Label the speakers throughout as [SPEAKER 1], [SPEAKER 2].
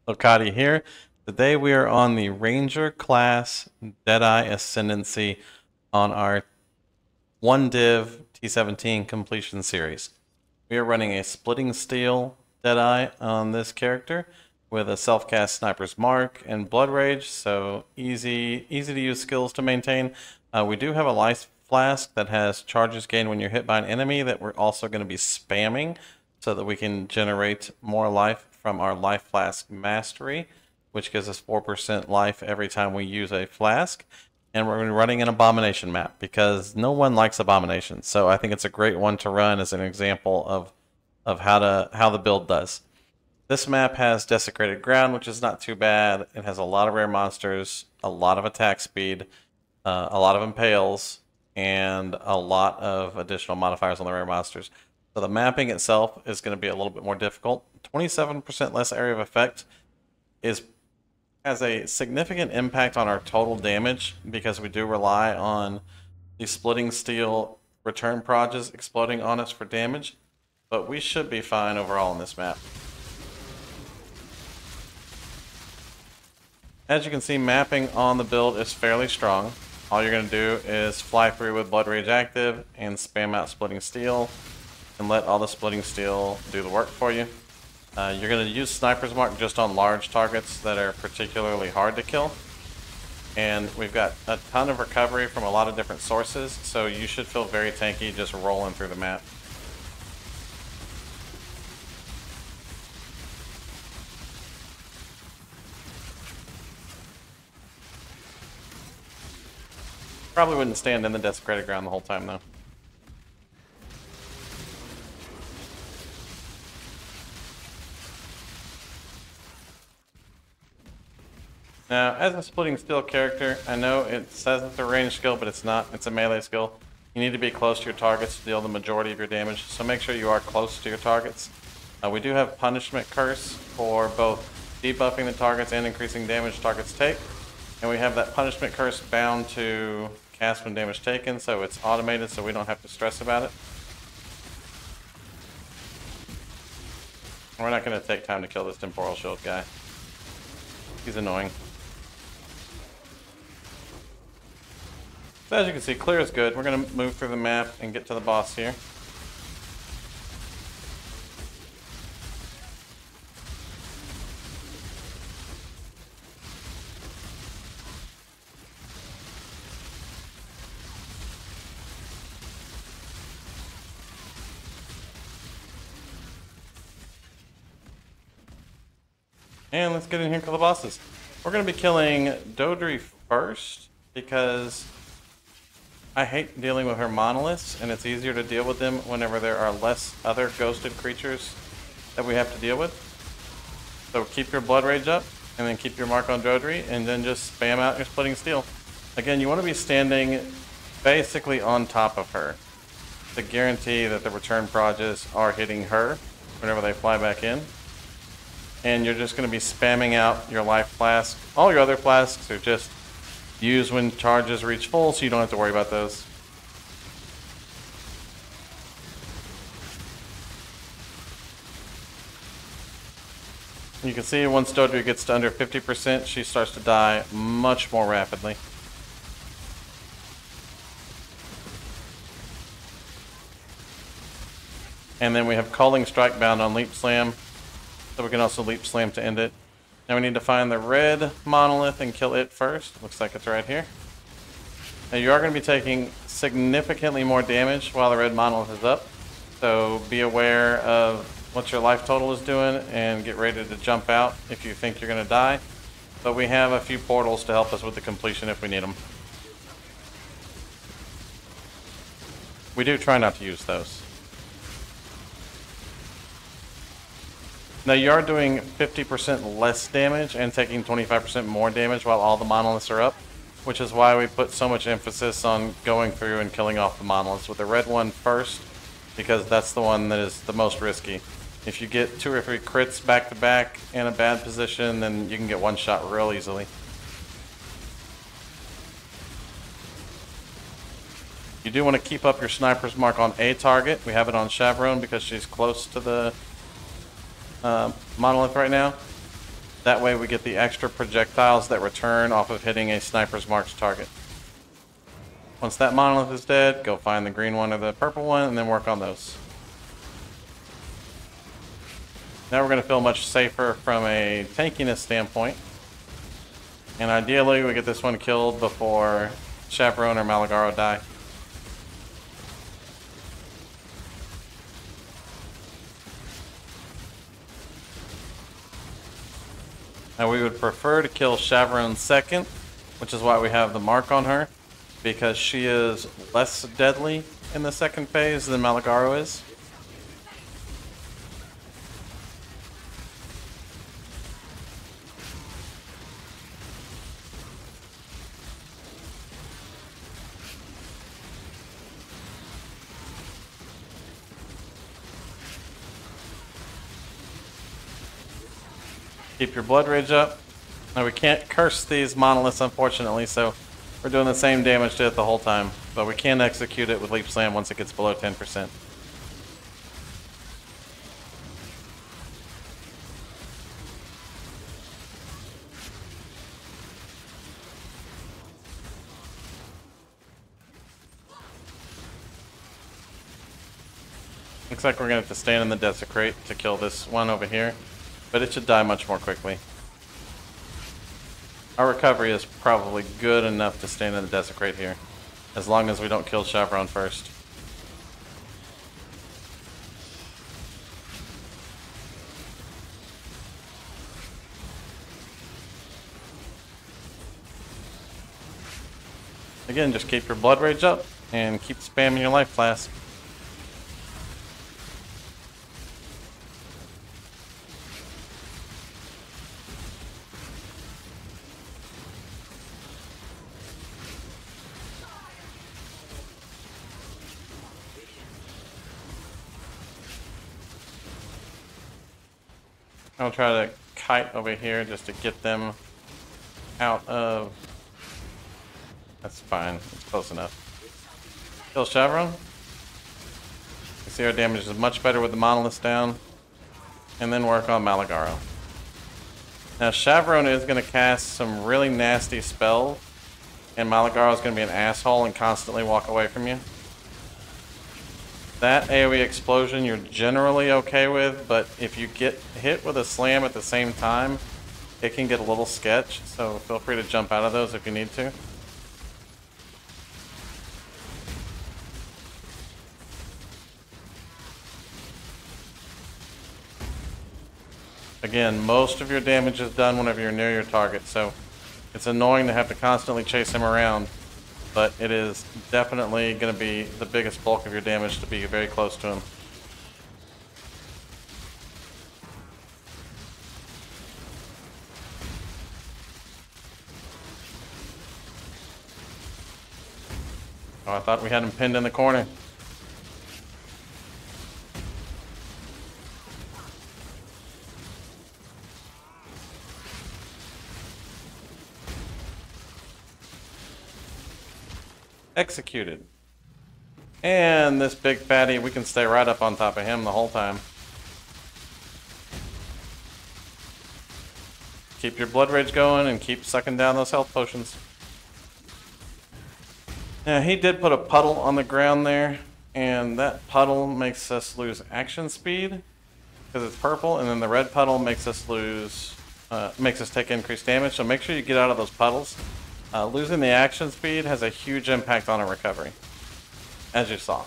[SPEAKER 1] Lokati here. Today we are on the Ranger class Deadeye Ascendancy on our 1 div T17 completion series. We are running a splitting steel Deadeye on this character with a self-cast Sniper's Mark and Blood Rage, so easy to use skills to maintain. We do have a life flask that has charges gained when you're hit by an enemy that we're also going to be spamming so that we can generate more life from our life flask mastery, which gives us 4% life every time we use a flask. And we're running an abomination map because no one likes abomination. So I think it's a great one to run as an example of how the build does. This map has desecrated ground, which is not too bad. It has a lot of rare monsters, a lot of attack speed, a lot of impales, and a lot of additional modifiers on the rare monsters. So the mapping itself is going to be a little bit more difficult. 27% less area of effect has a significant impact on our total damage because we do rely on the splitting steel return proges exploding on us for damage, but we should be fine overall on this map. As you can see, mapping on the build is fairly strong. All you're going to do is fly through with Blood Rage active and spam out Splitting Steel and let all the Splitting Steel do the work for you. You're going to use Sniper's Mark just on large targets that are particularly hard to kill. And we've got a ton of recovery from a lot of different sources, so you should feel very tanky just rolling through the map. Probably wouldn't stand in the desecrated ground the whole time though. Now, as a splitting steel character, I know it says it's a range skill, but it's not. It's a melee skill. You need to be close to your targets to deal the majority of your damage, so make sure you are close to your targets. We do have Punishment Curse for both debuffing the targets and increasing damage targets take. And we have that Punishment Curse bound to cast when damage taken, so it's automated so we don't have to stress about it. We're not going to take time to kill this Temporal Shield guy. He's annoying. So as you can see, clear is good. We're going to move through the map and get to the boss here. And let's get in here and kill the bosses. We're going to be killing DIV first because I hate dealing with her monoliths, and it's easier to deal with them whenever there are less other ghosted creatures that we have to deal with. So keep your Blood Rage up, and then keep your mark on DIV, and then just spam out your Splitting Steel. Again, you want to be standing basically on top of her to guarantee that the return proges are hitting her whenever they fly back in. And you're just going to be spamming out your life flask. All your other flasks are just used when charges reach full, so you don't have to worry about those. You can see once DIV gets to under 50%, she starts to die much more rapidly. And then we have Calling Strike bound on Leap Slam. So we can also Leap Slam to end it. Now we need to find the red monolith and kill it first. Looks like it's right here. Now you are going to be taking significantly more damage while the red monolith is up. So be aware of what your life total is doing and get ready to jump out if you think you're going to die. But we have a few portals to help us with the completion if we need them. We do try not to use those. Now you are doing 50% less damage and taking 25% more damage while all the monoliths are up, which is why we put so much emphasis on going through and killing off the monoliths with the red one first, because that's the one that is the most risky. If you get 2 or 3 crits back to back in a bad position, then you can get one shot real easily. You do want to keep up your Sniper's Mark on a target. We have it on Chavron because she's close to the monolith right now. That way we get the extra projectiles that return off of hitting a sniper's marked target. Once that monolith is dead, go find the green one or the purple one and then work on those. Now we're going to feel much safer from a tankiness standpoint. And ideally we get this one killed before Chaperone or Malagaro die. Now we would prefer to kill Chaperone second, which is why we have the mark on her, because she is less deadly in the second phase than Malagaro is. Keep your blood rage up. Now we can't curse these monoliths, unfortunately, so we're doing the same damage to it the whole time. But we can execute it with Leap Slam once it gets below 10%. Looks like we're going to have to stand in the Desecrate to kill this one over here, but it should die much more quickly. Our recovery is probably good enough to stand in the Desecrate here, as long as we don't kill Chaperone first. Again, just keep your blood rage up and keep spamming your life flask. I'll try to kite over here just to get them out of... That's fine. It's close enough. Kill Chaperone. You see our damage is much better with the monoliths down. And then work on Malagaro. Now Chaperone is going to cast some really nasty spells. And Malagaro is going to be an asshole and constantly walk away from you. That AoE explosion you're generally okay with, but if you get hit with a slam at the same time, it can get a little sketch, so feel free to jump out of those if you need to. Again, most of your damage is done whenever you're near your target, so it's annoying to have to constantly chase him around. But it is definitely going to be the biggest bulk of your damage to be very close to him. Oh, I thought we had him pinned in the corner. Executed. And this big fatty, we can stay right up on top of him the whole time. Keep your blood rage going and keep sucking down those health potions. Now he did put a puddle on the ground there, and that puddle makes us lose action speed because it's purple, and then the red puddle makes us lose, makes us take increased damage. So make sure you get out of those puddles. Losing the action speed has a huge impact on our recovery, as you saw.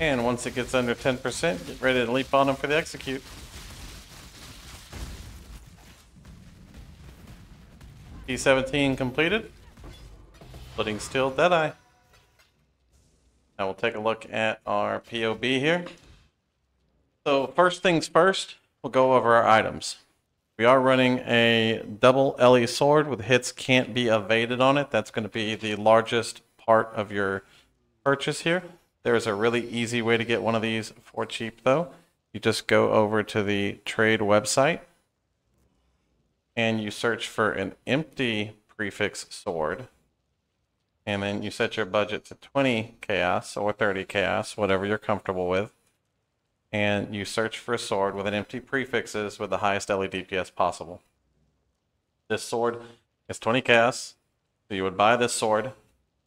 [SPEAKER 1] And once it gets under 10%, get ready to leap on them for the execute. T17 completed. Splitting Steel Deadeye. Now we'll take a look at our POB here. So first things first, we'll go over our items. We are running a double LE sword with hits can't be evaded on it. That's going to be the largest part of your purchase here. There's a really easy way to get one of these for cheap though. You just go over to the trade website and you search for an empty prefix sword. And then you set your budget to 20 chaos or 30 chaos, whatever you're comfortable with. And you search for a sword with an empty prefixes with the highest LE DPS possible. This sword is 20 chaos. So you would buy this sword,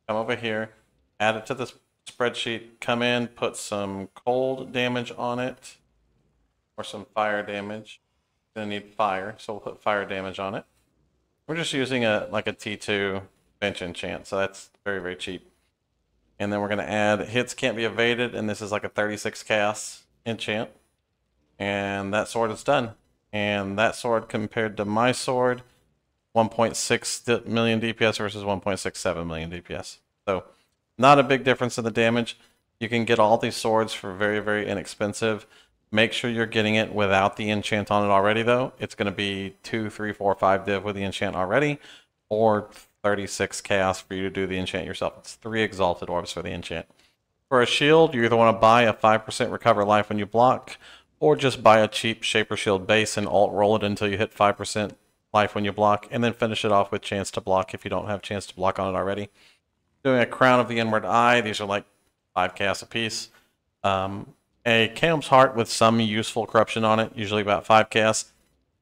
[SPEAKER 1] come over here, add it to the spreadsheet, come in, put some cold damage on it, or some fire damage. Gonna need fire, so we'll put fire damage on it. We're just using like a T2 bench enchant, so that's very, very cheap. And then we're gonna add hits can't be evaded, and this is like a 36 chaos enchant. And that sword is done. And that sword compared to my sword, 1.6 million DPS versus 1.67 million DPS. So not a big difference in the damage. You can get all these swords for very, very inexpensive. Make sure you're getting it without the enchant on it already though. It's going to be 2, 3, 4, 5 div with the enchant already, or 36 chaos for you to do the enchant yourself. It's 3 exalted orbs for the enchant. For a shield, you either want to buy a 5% recover life when you block, or just buy a cheap Shaper Shield base and alt roll it until you hit 5% life when you block, and then finish it off with chance to block if you don't have chance to block on it already. Doing a Crown of the Inward Eye, these are like 5 chaos a piece. A Chaos Heart with some useful corruption on it, usually about 5 chaos.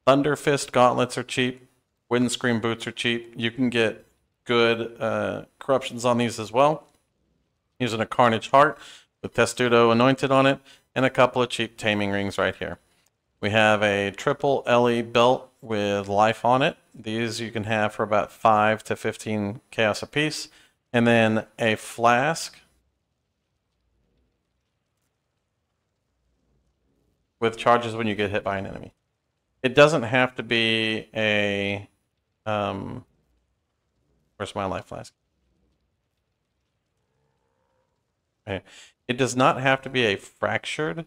[SPEAKER 1] Thunder Fist gauntlets are cheap. Windscreen boots are cheap. You can get good corruptions on these as well. Using a Carnage Heart with Testudo anointed on it, and a couple of cheap taming rings right here. We have a triple LE belt with life on it. These you can have for about 5 to 15 chaos a piece. And then a flask with charges when you get hit by an enemy. It doesn't have to be a where's my life flask? Okay. It does not have to be a fractured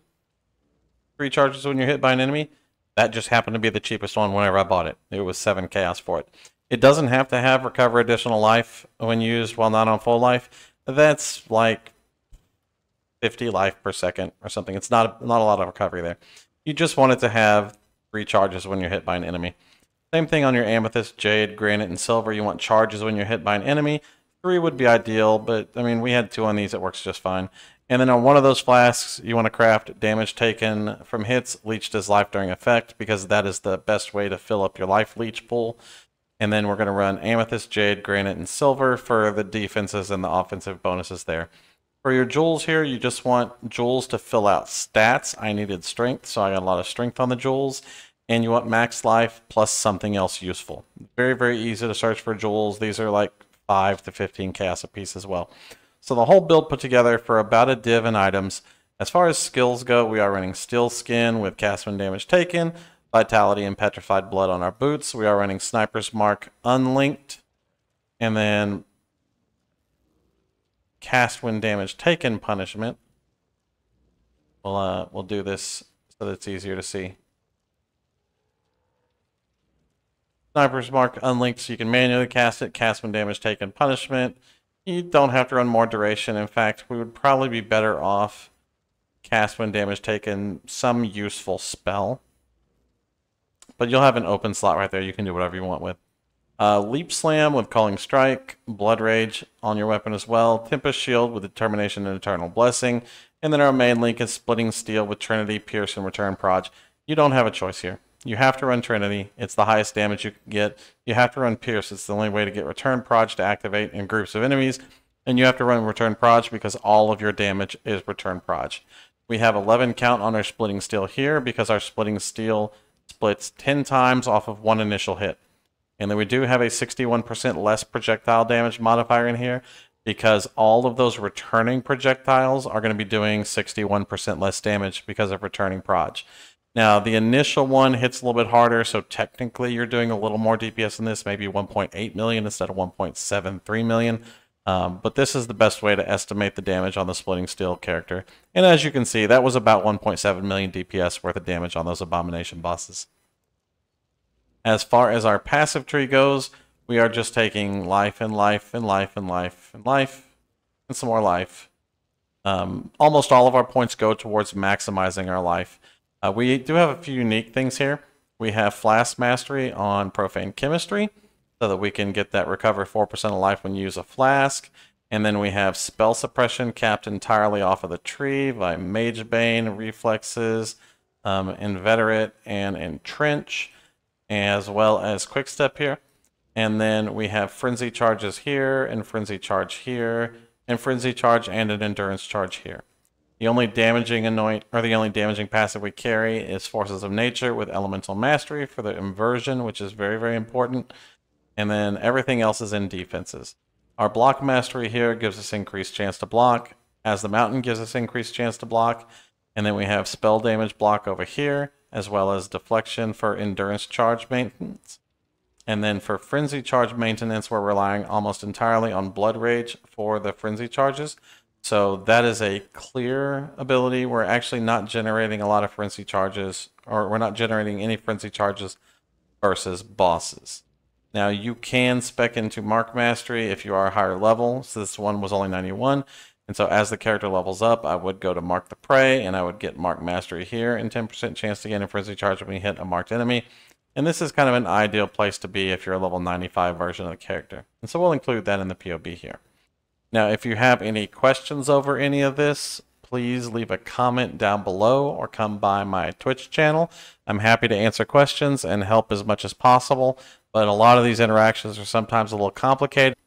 [SPEAKER 1] 3 charges when you're hit by an enemy. That just happened to be the cheapest one whenever I bought it. It was 7 chaos for it. It doesn't have to have recover additional life when used while not on full life. That's like 50 life per second or something. It's not a lot of recovery there. You just want it to have 3 charges when you're hit by an enemy. Same thing on your amethyst, jade, granite, and silver. You want charges when you're hit by an enemy. 3 would be ideal, but I mean, we had 2 on these. It works just fine. And then on one of those flasks, you want to craft damage taken from hits, leached as life during effect, because that is the best way to fill up your life leech pool. And then we're going to run amethyst, jade, granite, and silver for the defenses and the offensive bonuses there. For your jewels here, you just want jewels to fill out stats. I needed strength, so I got a lot of strength on the jewels. And you want max life plus something else useful. Very, very easy to search for jewels. These are like 5 to 15 chaos a piece as well. So the whole build put together for about a div in items. As far as skills go, we are running Steel Skin with cast when damage taken, Vitality and Petrified Blood on our boots. We are running Sniper's Mark unlinked, and then cast when damage taken punishment. We'll do this so that it's easier to see. Sniper's Mark unlinked, so you can manually cast it. Cast when damage taken punishment. You don't have to run more duration. In fact, we would probably be better off cast when damage taken some useful spell. But you'll have an open slot right there. You can do whatever you want with. Leap Slam with Calling Strike. Blood Rage on your weapon as well. Tempest Shield with Determination and Eternal Blessing. And then our main link is Splitting Steel with Trinity, Pierce, and Return Proj. You don't have a choice here. You have to run Trinity. It's the highest damage you can get. You have to run Pierce. It's the only way to get Return Proj to activate in groups of enemies. And you have to run Return Proj because all of your damage is Return Proj. We have 11 count on our Splitting Steel here because our Splitting Steel splits 10 times off of 1 initial hit. And then we do have a 61% less projectile damage modifier in here because all of those returning projectiles are going to be doing 61% less damage because of returning proj. Now, the initial one hits a little bit harder, so technically you're doing a little more DPS than this, maybe 1.8 million instead of 1.73 million. But this is the best way to estimate the damage on the Splitting Steel character. And as you can see, that was about 1.7 million DPS worth of damage on those Abomination bosses. As far as our passive tree goes, we are just taking life and life and life and life and life and some more life. Almost all of our points go towards maximizing our life. We do have a few unique things here. We have Flask Mastery on Profane Chemistry, so that we can get that recover 4% of life when you use a flask. And then we have Spell Suppression capped entirely off of the tree by Mage Bane, Reflexes, Inveterate, and Entrench, as well as Quick Step here. And then we have Frenzy Charges here, and Frenzy Charge here, and Frenzy Charge and an Endurance Charge here. The only damaging passive we carry is Forces of Nature with Elemental Mastery for the inversion, which is very, very important. And then everything else is in defenses. Our Block Mastery here gives us increased chance to block, as the Mountain gives us increased chance to block. And then we have Spell Damage block over here, as well as Deflection for Endurance Charge maintenance. And then for Frenzy Charge maintenance, we're relying almost entirely on Blood Rage for the Frenzy Charges. So that is a clear ability. We're actually not generating a lot of Frenzy Charges, or we're not generating any Frenzy Charges versus bosses. Now you can spec into Mark Mastery if you are a higher level. So this one was only 91. And so as the character levels up, I would go to Mark the Prey, and I would get Mark Mastery here, and 10% chance to gain a Frenzy Charge when we hit a marked enemy. And this is kind of an ideal place to be if you're a level 95 version of the character. And so we'll include that in the POB here. Now, if you have any questions over any of this, please leave a comment down below or come by my Twitch channel. I'm happy to answer questions and help as much as possible, but a lot of these interactions are sometimes a little complicated.